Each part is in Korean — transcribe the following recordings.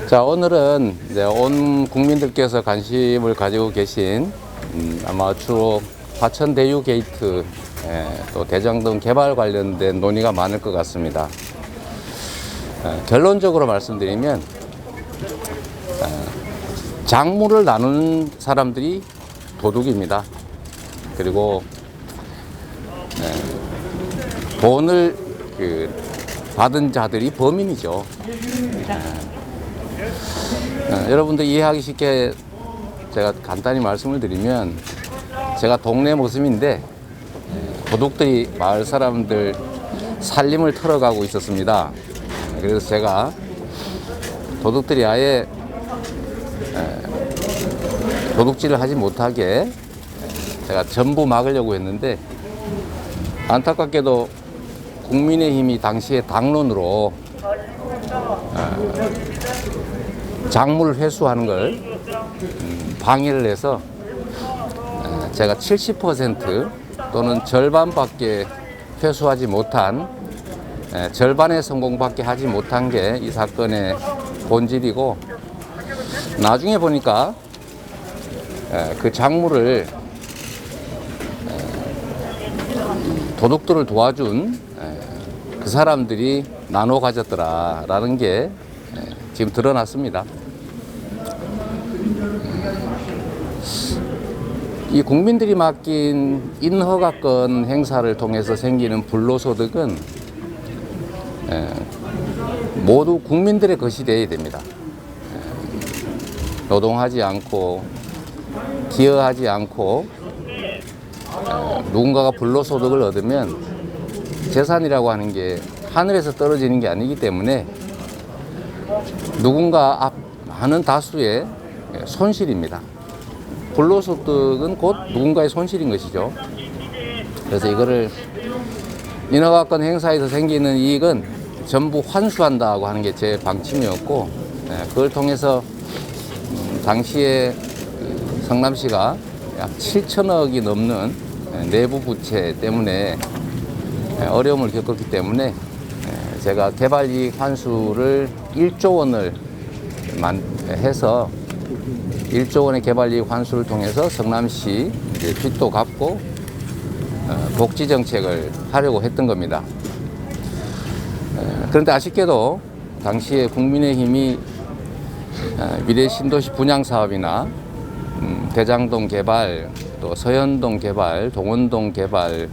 자, 오늘은 이제 온 국민들께서 관심을 가지고 계신 아마 주로 화천 대유 게이트, 또 대장동 개발 관련된 논의가 많을 것 같습니다. 결론적으로 말씀드리면 장물을 나누는 사람들이 도둑입니다. 그리고 돈을 받은 자들이 범인이죠. 여러분들 이해하기 쉽게 제가 간단히 말씀을 드리면, 제가 동네 모습인데 도둑들이 마을 사람들 살림을 털어가고 있었습니다. 그래서 제가 도둑들이 아예 도둑질을 하지 못하게 제가 전부 막으려고 했는데, 안타깝게도 국민의힘이 당시에 당론으로 작물 회수하는 걸 방해를 해서 제가 70% 또는 절반밖에 회수하지 못한, 절반의 성공밖에 하지 못한 게 이 사건의 본질이고, 나중에 보니까 그 작물을 도둑들을 도와준 그 사람들이 나눠 가졌더라라는 게 지금 드러났습니다. 이 국민들이 맡긴 인허가권 행사를 통해서 생기는 불로소득은 모두 국민들의 것이 되어야 됩니다. 노동하지 않고 기여하지 않고 누군가가 불로소득을 얻으면 재산이라고 하는 게 하늘에서 떨어지는 게 아니기 때문에 누군가 많은 다수의 손실입니다. 불로소득은 곧 누군가의 손실인 것이죠. 그래서 이거를 인허가권 행사에서 생기는 이익은 전부 환수한다고 하는 게 제 방침이었고, 그걸 통해서 당시에 성남시가 약 7천억이 넘는 내부 부채 때문에 어려움을 겪었기 때문에 제가 개발이익 환수를 1조 원을 해서 1조 원의 개발이익 환수를 통해서 성남시 빚도 갚고 복지 정책을 하려고 했던 겁니다. 그런데 아쉽게도 당시에 국민의힘이 미래 신도시 분양 사업이나 대장동 개발, 또 서현동 개발, 동원동 개발,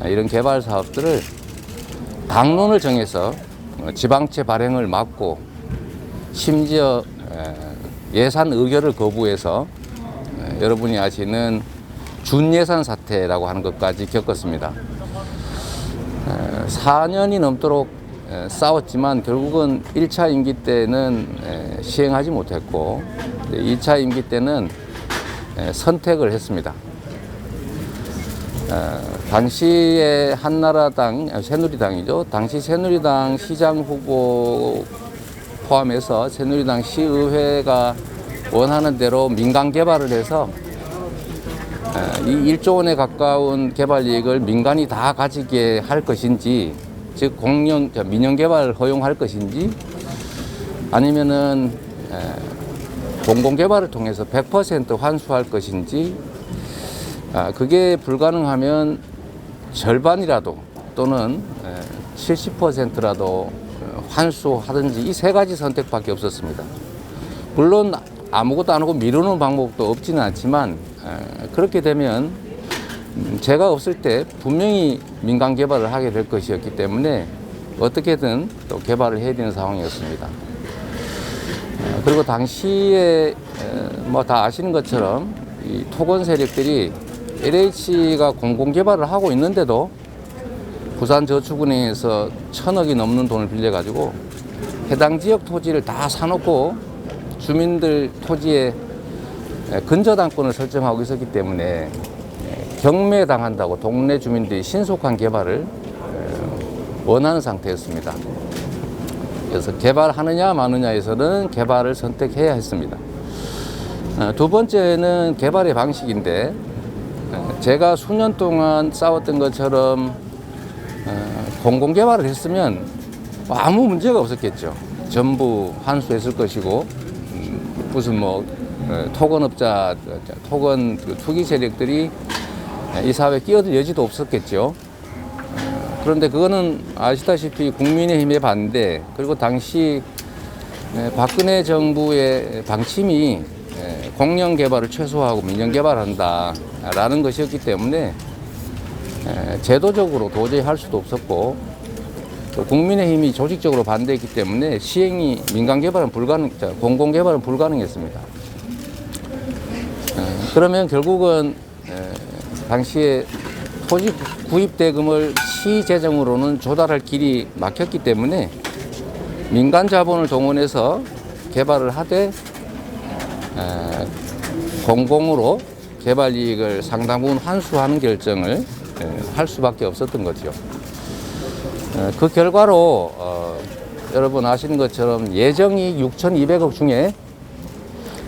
이런 개발 사업들을 당론을 정해서 지방채 발행을 막고, 심지어 예산 의결을 거부해서 여러분이 아시는 준예산 사태라고 하는 것까지 겪었습니다. 4년이 넘도록 싸웠지만 결국은 1차 임기 때는 시행하지 못했고, 2차 임기 때는 선택을 했습니다. 당시에 한나라당, 새누리당이죠. 당시 새누리당 시장 후보 포함해서 새누리당 시의회가 원하는 대로 민간 개발을 해서 이 1조 원에 가까운 개발 이익을 민간이 다 가지게 할 것인지, 즉 민영 개발을 허용할 것인지, 아니면은 공공 개발을 통해서 100% 환수할 것인지, 그게 불가능하면 절반이라도 또는 70%라도 환수하든지, 이 세 가지 선택밖에 없었습니다. 물론 아무것도 안 하고 미루는 방법도 없지는 않지만, 그렇게 되면 제가 없을 때 분명히 민간 개발을 하게 될 것이었기 때문에 어떻게든 또 개발을 해야 되는 상황이었습니다. 그리고 당시에 뭐 다 아시는 것처럼 이 토건 세력들이 LH가 공공개발을 하고 있는데도 부산저축은행에서 1,000억이 넘는 돈을 빌려가지고 해당 지역 토지를 다 사놓고 주민들 토지에 근저당권을 설정하고 있었기 때문에 경매당한다고 동네 주민들이 신속한 개발을 원하는 상태였습니다. 그래서 개발하느냐 마느냐에서는 개발을 선택해야 했습니다. 두 번째는 개발의 방식인데, 제가 수년 동안 싸웠던 것처럼 공공개발을 했으면 아무 문제가 없었겠죠. 전부 환수했을 것이고 무슨 뭐 토건업자, 토건 투기 세력들이 이 사회에 끼어들 여지도 없었겠죠. 그런데 그거는 아시다시피 국민의힘의 반대, 그리고 당시 박근혜 정부의 방침이 공영 개발을 최소화하고 민영 개발한다라는 것이었기 때문에 제도적으로 도저히 할 수도 없었고, 또 국민의힘이 조직적으로 반대했기 때문에 시행이 민간 개발은 공공 개발은 불가능했습니다. 그러면 결국은 당시에 토지 구입 대금을 시 재정으로는 조달할 길이 막혔기 때문에 민간 자본을 동원해서 개발을 하되 공공으로 개발 이익을 상당 부분 환수하는 결정을 할 수밖에 없었던 거죠. 그 결과로 여러분 아시는 것처럼 예정이익 6,200억 중에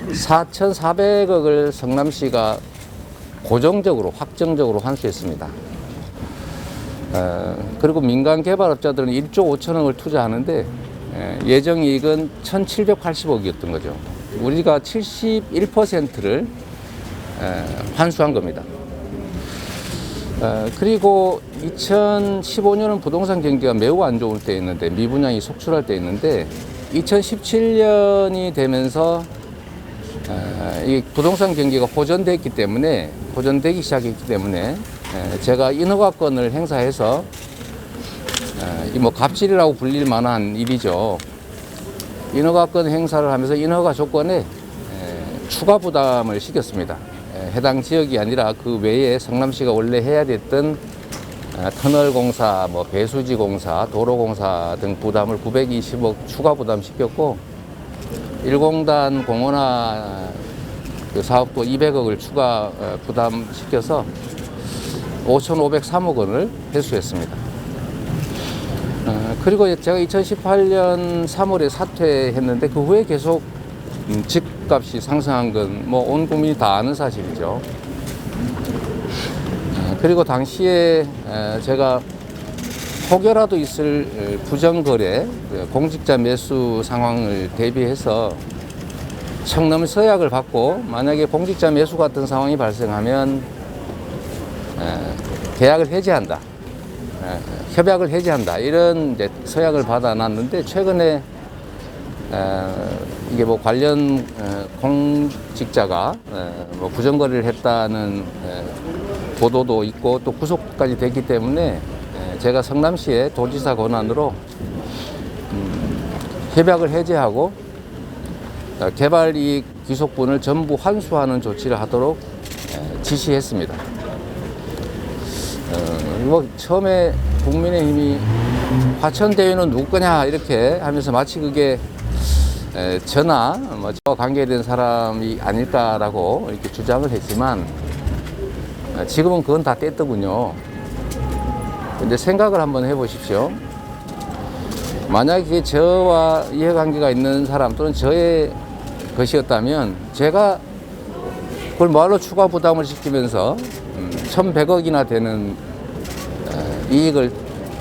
4,400억을 성남시가 고정적으로 확정적으로 환수했습니다. 그리고 민간 개발업자들은 1조 5천억을 투자하는데 예정이익은 1,780억이었던 거죠. 우리가 71%를 환수한 겁니다. 그리고 2015년은 부동산 경기가 매우 안 좋을 때였는데, 미분양이 속출할 때였는데 2017년이 되면서 이 부동산 경기가 호전되기 시작했기 때문에 제가 인허가권을 행사해서 뭐 갑질이라고 불릴 만한 일이죠. 인허가권 행사를 하면서 인허가 조건에 추가 부담을 시켰습니다. 해당 지역이 아니라 그 외에 성남시가 원래 해야 됐던 터널 공사, 뭐 배수지 공사, 도로 공사 등 부담을 920억 추가 부담 시켰고, 1공단 공원화 그 사업도 200억을 추가 부담시켜서 5,503억 원을 회수했습니다. 그리고 제가 2018년 3월에 사퇴했는데 그 후에 계속 집값이 상승한 건 뭐 온 국민이 다 아는 사실이죠. 그리고 당시에 제가 혹여라도 있을 부정거래, 공직자 매수 상황을 대비해서 청렴 서약을 받고, 만약에 공직자 매수 같은 상황이 발생하면 계약을 해지한다, 협약을 해지한다, 이런 이제 서약을 받아놨는데, 최근에 이게 뭐 관련 공직자가 뭐 부정거래를 했다는 보도도 있고 또 구속까지 됐기 때문에 제가 성남시의 도지사 권한으로 협약을 해제하고 개발이익 귀속분을 전부 환수하는 조치를 하도록 지시했습니다. 뭐 처음에 국민의힘이 화천대유는 누구 거냐 이렇게 하면서 마치 그게 저나 뭐 저와 관계된 사람이 아닐까라고 이렇게 주장을 했지만, 지금은 그건 다 뗐더군요. 근데 생각을 한번 해보십시오. 만약에 저와 이해관계가 있는 사람 또는 저의 것이었다면 제가 그걸 뭐하러 추가 부담을 시키면서 1,100억이나 되는 이익을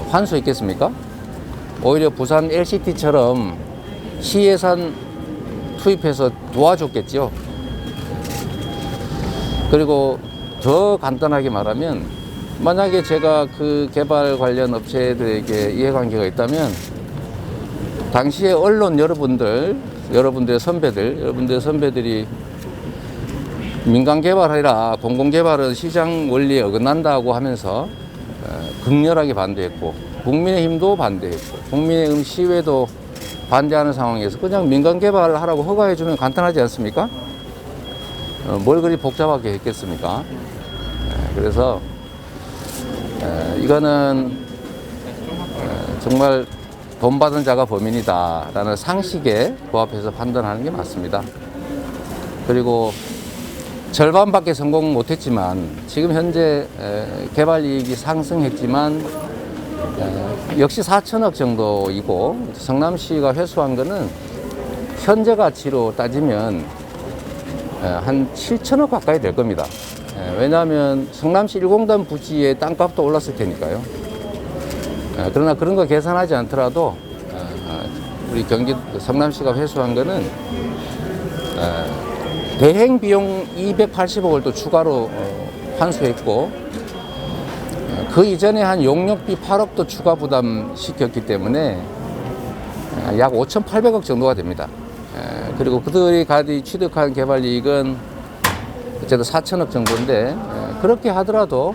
환수했겠습니까? 오히려 부산 LCT처럼 시예산 투입해서 도와줬겠죠. 그리고 더 간단하게 말하면, 만약에 제가 그 개발 관련 업체들에게 이해관계가 있다면 당시에 언론 여러분들의 선배들이 민간 개발하라, 공공 개발은 시장 원리에 어긋난다고 하면서 극렬하게 반대했고, 국민의힘도 반대했고, 국민의힘 시의회도 반대하는 상황에서 그냥 민간 개발을 하라고 허가해주면 간단하지 않습니까? 뭘 그리 복잡하게 했겠습니까? 그래서 이거는 정말 돈 받은 자가 범인이다라는 상식에 부합해서 판단하는 게 맞습니다. 그리고 절반밖에 성공 못했지만, 지금 현재 개발 이익이 상승했지만 역시 4천억 정도이고, 성남시가 회수한 거는 현재 가치로 따지면 한 7천억 가까이 될 겁니다. 왜냐하면 성남시 1공단 부지의 땅값도 올랐을 테니까요. 그러나 그런 거 계산하지 않더라도 우리 경기 성남시가 회수한 거는 대행 비용 280억을 또 추가로 환수했고 그 이전에 한 용역비 8억도 추가 부담시켰기 때문에 약 5,800억 정도가 됩니다. 그리고 그들이 취득한 개발 이익은 어쨌든 4천억 정도인데 그렇게 하더라도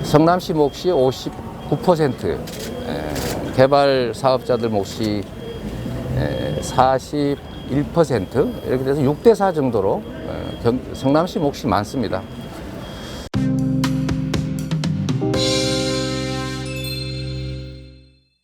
성남시 몫이 59%, 개발 사업자들 몫이 41% 이렇게 돼서 6대4 정도로 성남시 몫이 많습니다.